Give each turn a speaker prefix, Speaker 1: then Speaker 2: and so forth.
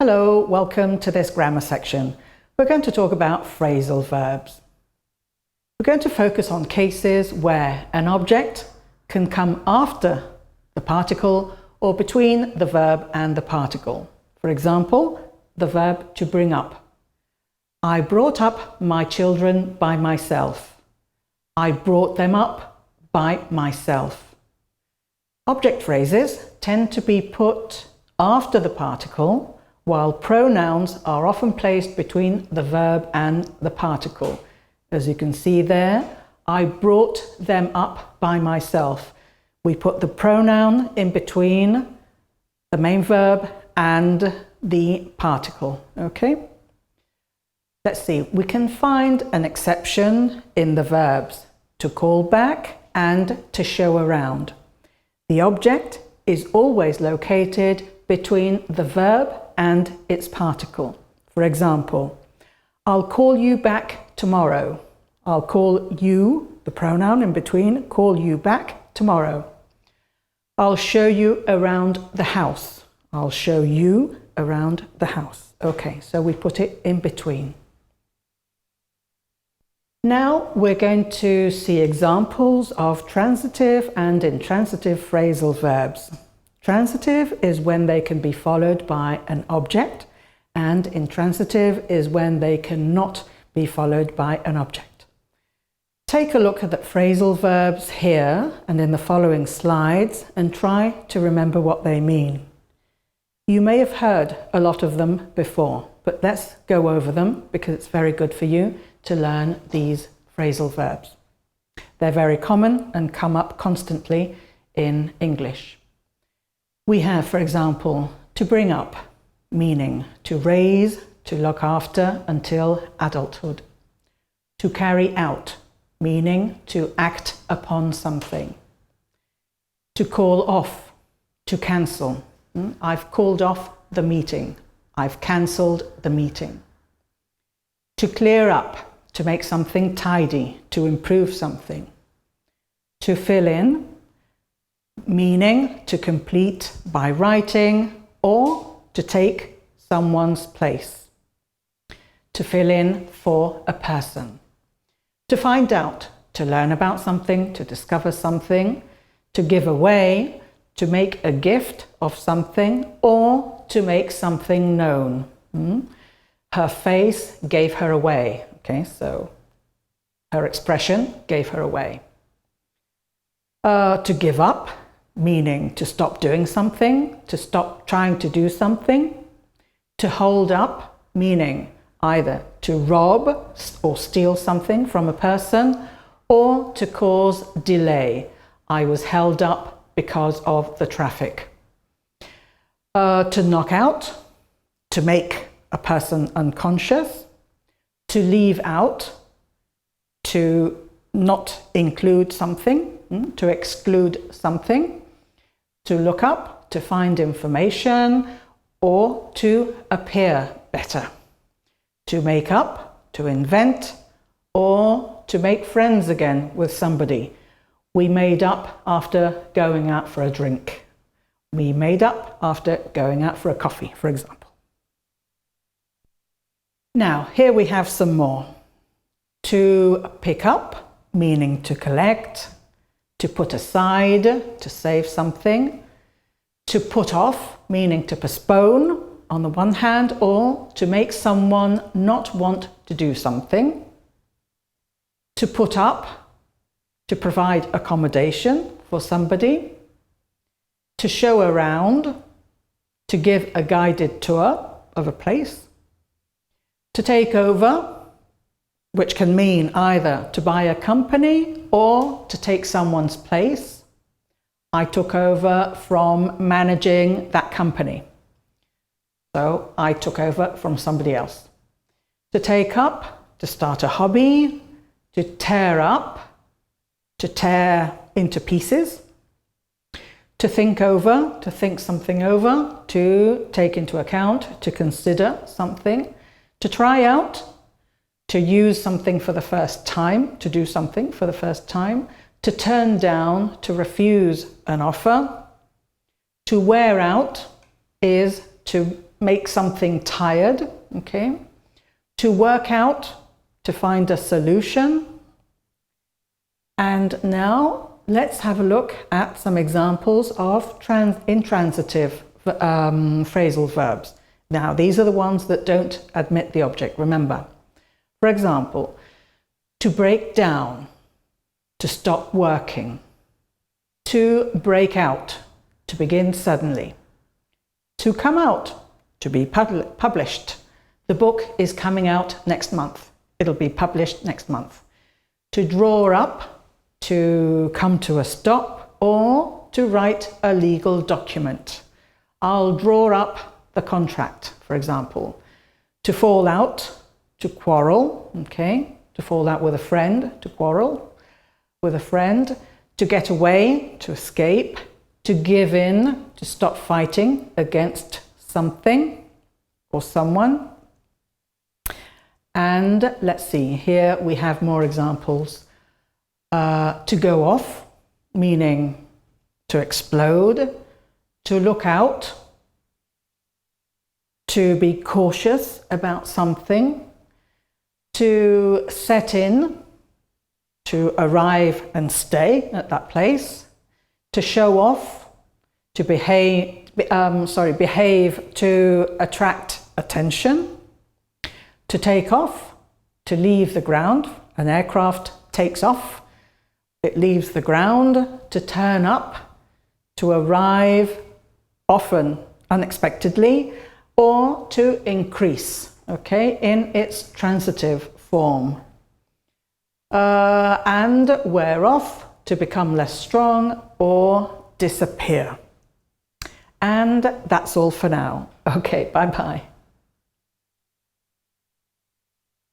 Speaker 1: Hello, welcome to this grammar section. We're going to talk about phrasal verbs. We're going to focus on cases where an object can come after the particle or between the verb and the particle. For example, the verb to bring up. I brought up my children by myself. I brought them up by myself. Object phrases tend to be put after the particle, while pronouns are often placed between the verb and the particle. As you can see there, I brought them up by myself. We put the pronoun in between the main verb and the particle. Okay? Let's see, we can find an exception in the verbs to call back and to show around. The object is always located between the verb and its particle. For example, I'll call you back tomorrow. I'll call you, the pronoun in between, call you back tomorrow. I'll show you around the house. I'll show you around the house. Okay, so we put it in between. Now we're going to see examples of transitive and intransitive phrasal verbs. Transitive is when they can be followed by an object, and intransitive is when they cannot be followed by an object. Take a look at the phrasal verbs here and in the following slides and try to remember what they mean. You may have heard a lot of them before, but let's go over them because it's very good for you to learn these phrasal verbs. They're very common and come up constantly in English. We have, for example, to bring up, meaning to raise, to look after until adulthood. To carry out, meaning to act upon something. To call off, to cancel. I've called off the meeting. I've cancelled the meeting. To clear up, to make something tidy, to improve something. To fill in, meaning to complete by writing or to take someone's place. To fill in for a person. To find out, to learn about something, to discover something. To give away, to make a gift of something or to make something known. Her face gave her away. Okay, so her expression gave her away. To give up, meaning to stop doing something, to stop trying to do something. To hold up, meaning either to rob or steal something from a person or to cause delay. I was held up because of the traffic. To knock out, to make a person unconscious. To leave out, to not include something, to exclude something. To look up, to find information, or to appear better. To make up, to invent, or to make friends again with somebody. We made up after going out for a drink. We made up after going out for a coffee, for example. Now, here we have some more. To pick up, meaning to collect. To put aside, to save something. To put off, meaning to postpone on the one hand, or to make someone not want to do something. To put up, to provide accommodation for somebody. To show around, to give a guided tour of a place. To take over, which can mean either to buy a company or to take someone's place. I took over from managing that company. So I took over from somebody else. To take up, to start a hobby. To tear up, to tear into pieces. To think over, to think something over. To take into account, to consider something. To try out, to use something for the first time, to do something for the first time. To turn down, to refuse an offer. To wear out is to make something tired, okay? To work out, to find a solution. And now let's have a look at some examples of intransitive phrasal verbs. Now, these are the ones that don't admit the object, remember. For example, to break down, to stop working, to break out, to begin suddenly, to come out, to be published. The book is coming out next month. It'll be published next month. To draw up, to come to a stop, or to write a legal document. I'll draw up the contract, for example. To fall out, to quarrel, okay? To fall out with a friend, to quarrel with a friend. To get away, to escape. To give in, to stop fighting against something or someone. And let's see, here we have more examples. To go off, meaning to explode. To look out, to be cautious about something. To set in, to arrive and stay at that place. To show off, to behave to attract attention. To take off, to leave the ground. An aircraft takes off, it leaves the ground. To turn up, to arrive, often unexpectedly, or to increase, okay, in its transitive form. And wear off, to become less strong or disappear. And that's all for now. Okay, bye-bye.